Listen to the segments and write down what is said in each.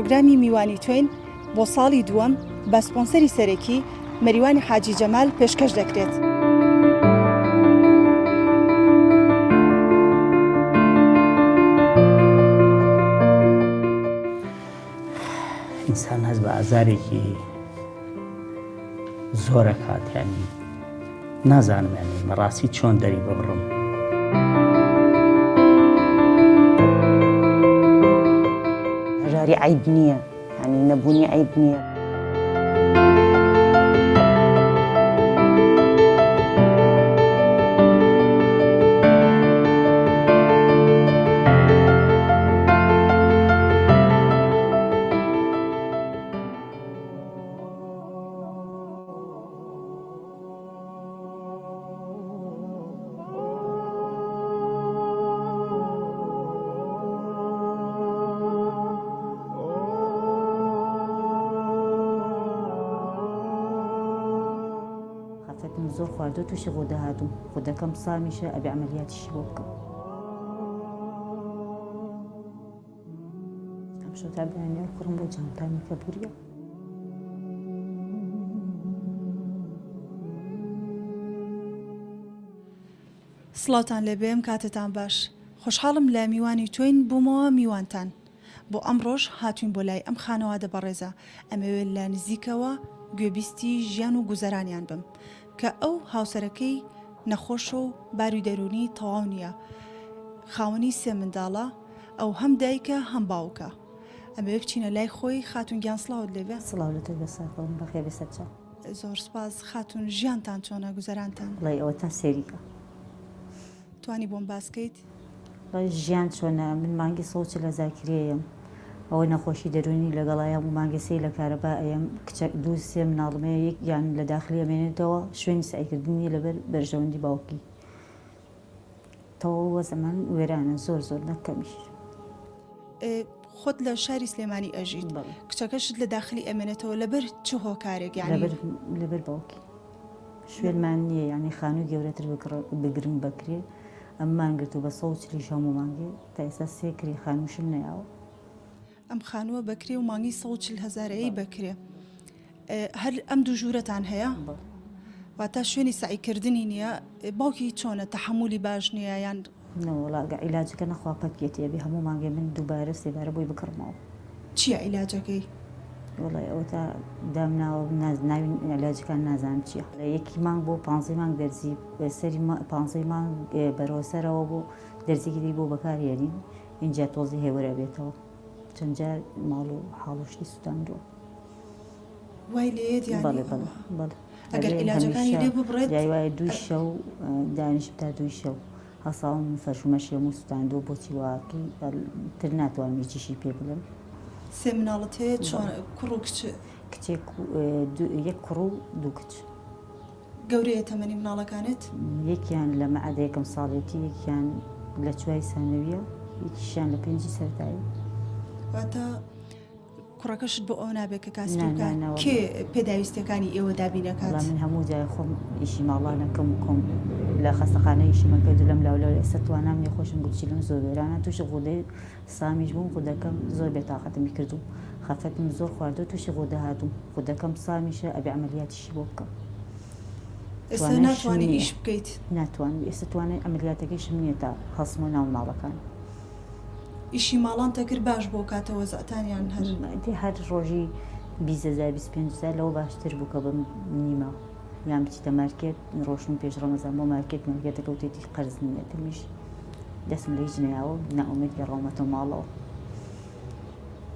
پرۆگرامی میوانی توین بۆ ساڵی دووەم بە سپۆنسەری سەرەکی مەریوانی حاجی جەمال پێشکەش دەکرێت. ئینسان هەست بە ئازارێکی زۆرە کاتیانی نازانم یانی بەڕاستی چۆن دەری ببڕم. هەژاری عیب نییە، یعنی نەبوونی عیب نییە. خەفەتم زۆر خواردووە تووشی خۆ داهاتووم، خودەکەم سامیشە ئەبێ عەمەلیاتیشی بۆ بکەم. ئەم شەو تا بەیانیار کوڕم بۆ جانتامی کە بوریە. سڵاوتان لێبێم، کاتتان باش. خۆشحاڵم لە میوانی توین بوومەوە میوانتان. بۆ ئەمڕۆژ هاتوین بۆ لای ئەم خانەوادە بەڕێزە. ئەمەوێت لە نزیکەوە گوێبیستی ژیان و گوزەرانیان بم کە ئەو هاوسەرەکەی نەخۆشە و باروی دەرونی تەواو نییە. خاوەنی سێ منداڵە، ئەو هەم دایکە هەم باوکە. ئەمەوێ بچینە لای خۆی. خاتون گیان سڵاوت لێبێ. سڵاو لە تۆی بەسەرکەڵم بەخێر بێسەر چاو. زۆر سپاس. خاتون ژیانتان چۆنە، گوزەرانتان؟ بڵێ ئەوە تا سێریکە. توانی بۆم باسکەیت؟ ژیان چۆنە؟ من مانگی سەوچ لە زاکرێیم، ئەوە نەخۆشی دەرونی لەگەڵایە و مانگەسەی لە کارەبا ئەم کچە دوو سێ مناڵمەیە یەک یان لە داخلی ئەمێنێتەوە شوێنی سایکردنی لەبەر بەرژەوەندی باوکی. تەواو وەزەمان وێرانە زۆر زۆر نەکەمیش. خۆت لە شاری سلێمانی ئەژیت، کچەکەشت لە داخلی ئەمێنێتەوە لەبەر چ هۆکارێک؟ لەبەر باوکی شوێنمان نییە، یعنی خانووی گەورەتر بگرم بکرێ. ئەم مانگرت و بە سەوچلی هەموو مانگێ تا ئێستا سێکری خانووشم نەیاوە. ئەم خانووە بکرێ و مانگی 140,000 بکرێ. هەر ئەم دوو ژوورەتان هەیە؟ واتە شوێنی سعیکردنی نییە. باوکی چۆنە؟ تەحمولی باش نییە یان؟ نەوەڵا عیلاجەکە نەخوا پەتکێتێ بێ هەموو مانگێ من دووبارە سێبارە بۆی بکڕمەوە. چییە عیلاجەکەی؟ وڵای ئەوە تا دامناوە ناوی عیلاجەکان نازانم چییە. لە یەکی مانگ بۆ 15 مانگ دەرزی سەری 15 مانگ بەرەوەسەرەوە بۆ دەرزێکی دی بۆ بەکارهێنین. اینجا تۆزی هێوەرە بێتەوە. چەند جار ماڵ و حاڵشتی سوتاندووە. وای لێت؟ بەڵێ بەڵێ. ئەگەر عیلاجەکانی لێ ببڕێت جای وایە دوی شەو دانیشم تا دوی شەو هەساڵم فەرشومەشی هەموو سوتاندووە بۆچی واقعی تر ناتوانم هیچیشی پێ بڵێم. سێ مناڵت هەیە؟ چۆن کوڕ و کچ؟ کچێک یەک کوڕ و دوو کچ. گەورەیە تەمەنی مناڵەکانت؟ یەکیان لە مەعادە یەکەم ساڵێتی، یەکیان لە چوای سانەویە، یەکیشیان لە 5 سەرتایی. واتە کوڕەکەشت بۆ ئەو نابێت کە کاسی بکات؟ کێ پێداویستەکانی ئێوە دابینەکات؟ من هەموو جای خۆم ئیشی ماڵانەکەم کۆم لە خەستەخانە ئیشی مەکرد لەم لاولەوە ئێستا توانام نێخۆشم گوچی لەم زۆر وێرانە تووشی خودەی سامیش بووم. خودەکەم زۆر بێتاقەتمی کرد و خەفەتم زۆر خواردووە تووشی خۆ داهاتووم. خودەکەم سامیشە ئەبێ عەمەلیاتیشی بۆ بکەم. ئێستا ناتوانی ئیش بکەیت؟ ناتوانم ئێستا توانای ئەمەلیاتەکەیشم نییە تا هەڵسمە ناو مناڵەکان. ئیشی ماڵان تەکرد باش بۆ کاتەوە زەعتانیان هەر ڕۆژی 20,000 25,000 لەوە باشتر بوو کە بم نیمە یان بچیتە مارکێت ڕۆشن پێش ڕەمەزان بۆ مارکێتەکە وتێتی قەرز نییە تمیش دەستم لە هیچ نەیاوە نائومێد گەڕاومەتە ماڵەوە.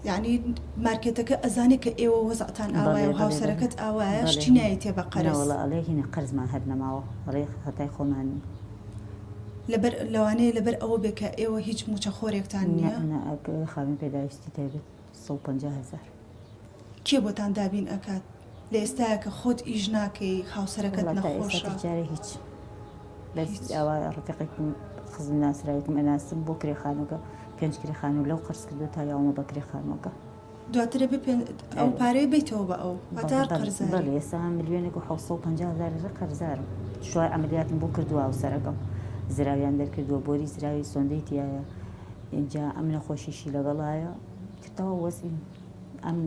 یعنی مارکێتەکە ئەزانێت کە ئێوە وەزعتان ئاوایە و هاوسەرەکەت ئاوایە شتی نایەتێ بە قەرز؟ وەڵا ئەڵێ هینە قەرزمان هەر نەماوە، ئەڵێ هەتای خۆمان لەبەر لەوانەیە لەبەر ئەوە بێ کە ئێوە هیچ موچەخۆرێکتان نییە؟ خاوێن پێداویستی تایبێت 150,000. کێ بۆتان دابین ئەکات؟ لە ئێستاە کە خۆت ئیش ناکەی هاوسەرەکەت نەخۆشە؟ جارە هیچ بەس ئەوە ڕفیقێکم خزم ناسرایەتم ئەناسم بۆ کرێخانەکە 5 کرێخانە لەو قرس کردو تا یاومە بە کرێخانەکە. دواترە ئەو پارەی بیتەوە بە ئەو هەتا قەرزاری؟ بەڵێ ئێستا ملیۆنێک و 750,000 قەرزارم. شوای ئەمەلیاتم بۆ کردووە هاوسەرەکەم، زراویان دەرکردووە بۆری زراوی سۆندەی تایە. اینجا ئەم نەخۆشیشی لەگەڵایە تەواو وەزعیم ئەم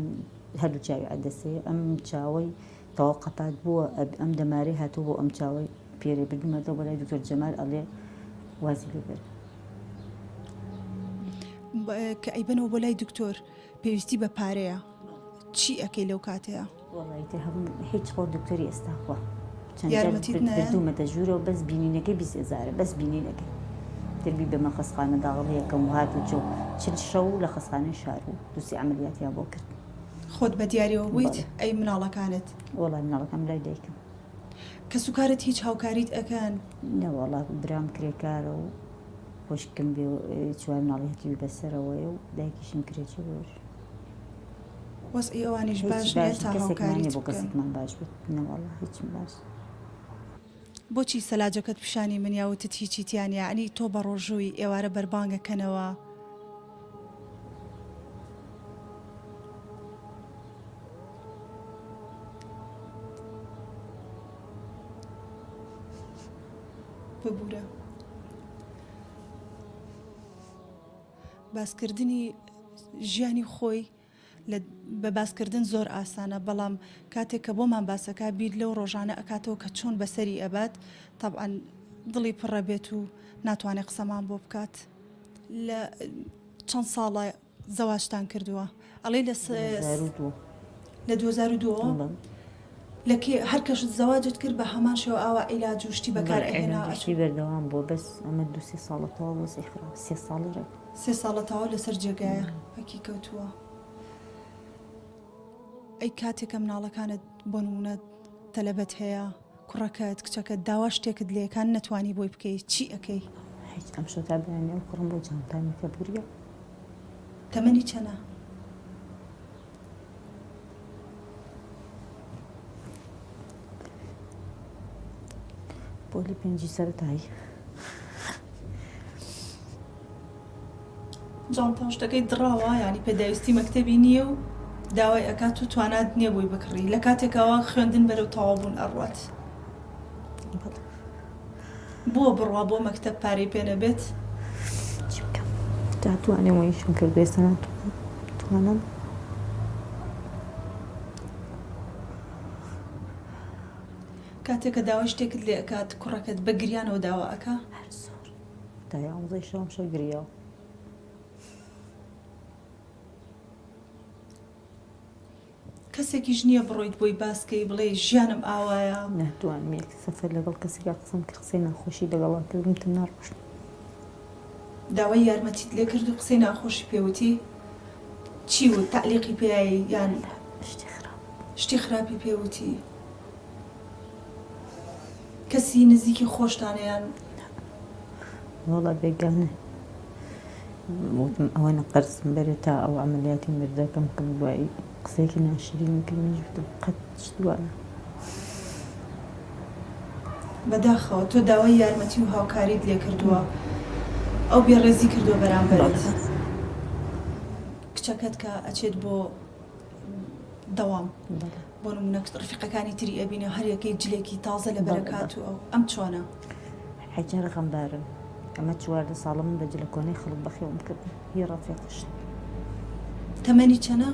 هەردوو چاوی عەدەسەیە ئەم چاوەی تەواقەتات بووە ئەم دەمارەی هاتووە بۆ ئەم چاوەی پێرێ بردومەتەوە بۆ لای دکتۆر جەمال ئەڵێ وازی لێبەر کە ئەیبنەوە بۆ لای دکتۆر پێویستی بە پارەیە چی ئەەکەی لەو کاتەیە؟ وڵایتە هەموو هیچ خۆ دکتۆری ئێستاخوا یارمەتیت نایە؟ بردوومەتە ژوورەوە بەس بینینەکەی 20,000 بەس بینینەکەی دەربی بەمە خەسخانە داڵ یەکەم هات و چۆ چل شەو لە خەسخانەی شار بوو دووسی عملیاتیان بۆ کرد خۆت بە دیارەوە بوویت ئەی مناڵەکانت وەڵام مناڵەکەم لای دایکم کە سوکارت هیچ هاوکاریت ئەەکەن نەوەڵا برام کرێکارە و خۆشکم بێ چوار مناڵەتی بەسەرەوەیە و دایکیشم کرێکی بۆش وەزئی ئەوانیش باش نیە تا هاوکاریت بۆ بکەن کەسێکمان باش بێت نەوەڵا هیچم باش بۆچی سەلاجەکەت پیشانی من یاوتت هیچی تیانە ئەنی تۆ بە ڕۆژووی ئێوارە بەربانگەکەنەوە ببوورە باسکردنی ژیانی خۆی بە باسکردن زۆر ئاسانە بەڵام کاتێک کە بۆمان باسەکە بیر لەو ڕۆژانە ئەکاتەوە کە چۆن بەسەری ئەبات تەبعاً دڵی پڕە بێت و ناتوانێت قسەمان بۆ بکات لە چەند ساڵە زەواجتان کردووە ئەڵێ لە 2002 لەکێ هەر کەش زەواجت کرد بە هەمان شێوە ئاوا عیلاج و شتی بەکار ئەهێنا شتی بەردەوام بۆ بەس ئەمە 2 ساڵەتەوە بۆ سێخرا 3 ساڵی 3 ساڵەتەوە لەسەر جێگایە هەکی کەوتووە ئەی کاتێکە مناڵەکانت بۆ نمونە تەلەبەت هەیە کوڕەکەت کچەکەت داوا شتێکت لێکان نەتوانی بۆی بکەیت چی ئەەکەی؟ هیچ ئەم شۆ تا بەیانێ و کوڕم بۆ جانتانەکە بوریە تەمەنی چەنە؟ بۆ لە 5 سەرەتایی جانتان شتەکەی دڕاوە ینی پێداویستی مەکتەبی نییە و داوای ئەکات و توانات نییە بۆی بکڕی لە کاتێکەوە خوێندن بەرەو تەواوبوون ئەڕوات بۆ بڕوا بۆ مەکتەب پارەی پێ نەبێت چی بکەم داتوانێ وەیشم کرد ێستا ناتوانم کاتێککە داوای شتێکت لێ ئەکات کوڕەکەت بە گریانەوە داوا ئەکا هەر زۆر تا 11 شەوم شەو گریاوە کەسێکیش نییە بڕۆیت بۆی باسکەی بڵێ ژیانم ئاوایە ناتوانم یەک سەفەر لەگەڵ کەسێکا قسەم کرد قسەی ناخۆشی لەگەڵا کردم تم ناڕۆشت داوای یارمەتیت لێ کرد و قسەی ناخۆشی پێوتی چی وت تعلیقی پێایی یان شتی خراپی پێوتی کەسی نزیکی خۆشتانیان وەڵا بێگانە وتم ئەوەنە قەرزم بەرێت تا ئەو عملیاتی مردەکەم کەم دوایی قسێکی ناشرین کردنیش وتم قەت شتوانە بەداخەوە تۆ داوای یارمەتی و هاوکاریت لێ کردووە ئەو بێڕێزی کردووە بەرامبەرت کچەکەت کە ئەچێت بۆ دەوام بۆ نمونە ڕفیقەکانی تری ئەبینە هەر یەکەی جلێکی تازە لە بەرەکات و ئەم چۆنە حەجە ڕەخەمبارم ئەمە 14 ساڵە من بەجە لە کۆنەی خەڵک بەخێوم کردم هی ڕەفیقشت تەمەنی چەنە؟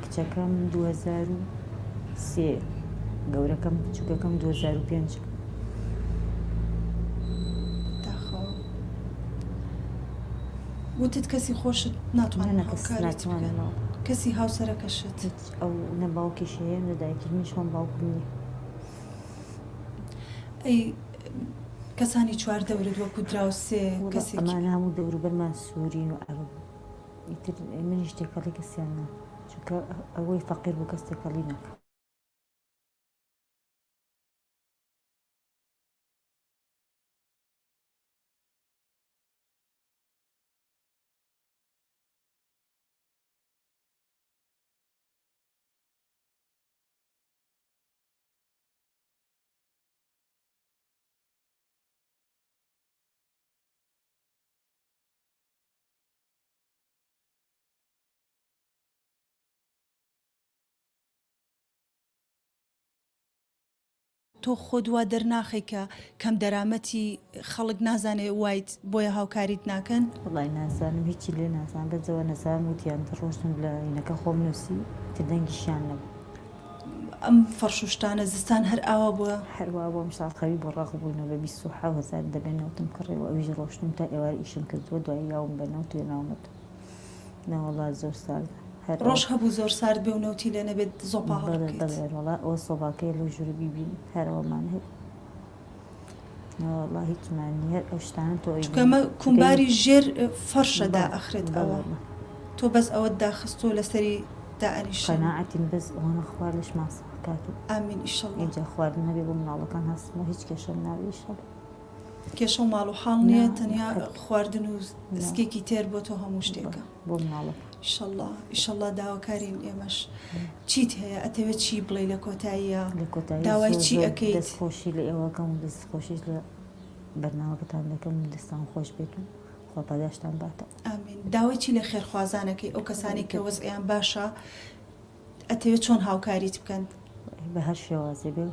کچەکەم 2003 گەورەکەم بچووکەکەم 2005 داخەوە وتت کەسی خۆشت ناتوانێت هاوکاریت بکەن کەسی هاوسەرەکەشت ئەو نە باوکیشەیە نە دایکردنیش خۆم باوکم نییە ئەی کەسانی چوار دەورت وەکو دراوسێ کەسێکی ئەمانە هەموو دەوروبەرمان سوورین و عەرب ئیتر منیش تێکەڵی کەسیان نا چونکە ئەوەی فەقیر بوو کەس تێکەڵی ناکە تۆ خۆ دوا دەرناخی کە کەم دەرامەتی خەڵک نازانێ وایت بۆیە هاوکاریت ناکەن؟ وڵی نازانم هیچی لێ نازان بەجەوە نەزانم وتیان ڕۆشتم لە عینەکە خۆم نووسی تردەنگیشیان نەبوو. ئەم فەرشوشتانە زستان هەر ئاوا بووە؟ هەروە بۆ مشاڵخەوی بۆ ڕاق بووینەوە بە 27,000 دەبێنەوەتم کڕێەوە ئەویش ڕۆشتم تا ئێوار ئیشم کردووە دوای یاوم بەنەوە توێ ناومەت نەوەڵا زۆر سال ڕۆژ هەبوو زۆر سارد بێ و نەوتی لێ نەبێت زۆپا بڵێوەڵا ئەوە سۆباکەی لەو ژوورە بیبین هەرەوەمان هەیە نەوەڵا هیچمانی هەر ئەو شتانە تۆ کەمە کومباری ژێر فەرشەدا ئەخرێت ئەوە تۆ بەس ئەوە داخستۆ لەسەری دائنیش قەناعەتیم بەس ئەوەنە خوار لەش ماسە کاتو ئامین ئیشەڵڵا اینجا خواردن هەبێ بۆ مناڵەکان هەستمەوە هیچ کێشەم ناوێ ئیشەڵڵا کێشە و ماڵ و حاڵ نییە تەنیا خواردن و دەستکێکی تێر بۆ تۆ هەموو شتێکە بۆ مناڵەکە ئیشەڵڵا داواکارین ئێمەش چیت هەیە ئەتەوێت چی بڵێ لە کۆتاییە لە کۆتایی داوای چی ئەەکەیت دەستخۆشی لە ئێوەکەم و دەستخۆشیش لە بەرنامەکەتان دەکەم و دەستان خۆش بێت و خوا پاداشتان باتە ئامین داوای چی لە خێرخوازانەکەی ئەو کەسانی کە وەزعیان باشە ئەتەوێت چۆن هاوکاریت بکەن بە هەر شێوازێ بێ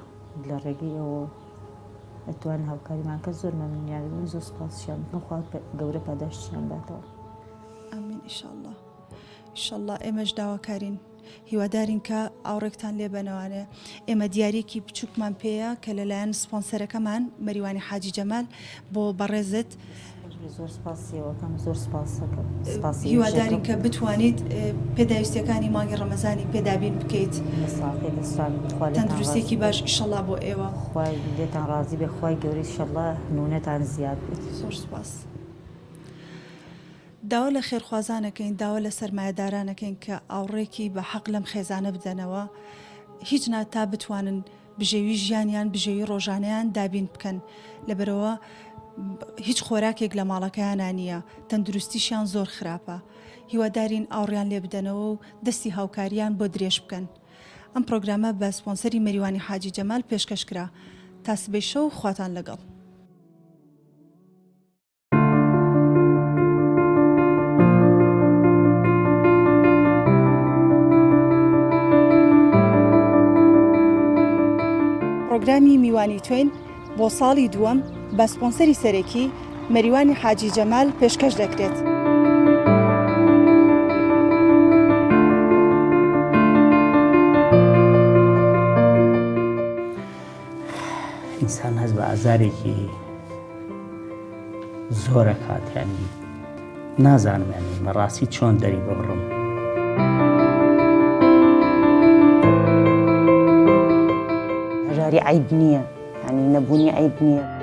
لە ڕێگەی ئەوە ئەتوان هاوکاریمان کە زۆر مەمنونیان زۆر سپاسیان بکەم خوا گەورە پاداشتیان باتەوە ئامین ئیشەڵڵا ئێمەش داواکارین هیوادارین کە ئاوڕێکتان لێ بنەوانێ ئێمە دیارێکی بچووکمان پێەیە کە لەلایەن سپۆنسەرەکەمان مەریوانی حاجی جەمال بۆ بەڕێزت زۆر سپاسیەوەکەم زۆر سپاسی هیوادارین کە بتوانیت پێداویستەکانی مانگی ڕەمەزانی پێدابین بکەیت تەندروستێکی باش ئیشەڵڵا بۆ ئێوە خوای لێتان ڕازی بێ خوای گەورەی ئیشەڵڵا نونەتان زیاد بێت زۆر سپاس داوا لە خێرخوازانەکەین داوا لە سەرمایەدارانەکەین کە ئاوڕێکی بە حەق لەم خێزانە بدەنەوە هیچ تا بتوانن بژێوی ژیانیان بژێوی ڕۆژانەیان دابین بکەن لەبەرەوە هیچ خۆراکێک لە ماڵەکەیانە نییە تەندروستیشیان زۆر خراپە هیوادارین ئاوڕیان لێ بدەنەوە و دەستی هاوکاریان بۆ درێژ بکەن ئەم پرۆگرامە بە سپۆنسەری مەریوانی حاجی جەمال پێشکەشکرا تا سبەی شەو خواتان لەگەڵ پرۆگرامی میوانی توێن بۆ ساڵی دووەم بە سپۆنسەری سەرەکی مەریوانی حاجی جەمال پێشکەش دەکرێت. ئینسان هەست بە ئازارێکی زۆرە کاتیانی نازانم یانی بەڕاستی چۆن دەری ببڕم. هەژاری عیب نییە، ینی نەبوونی عیب نییە.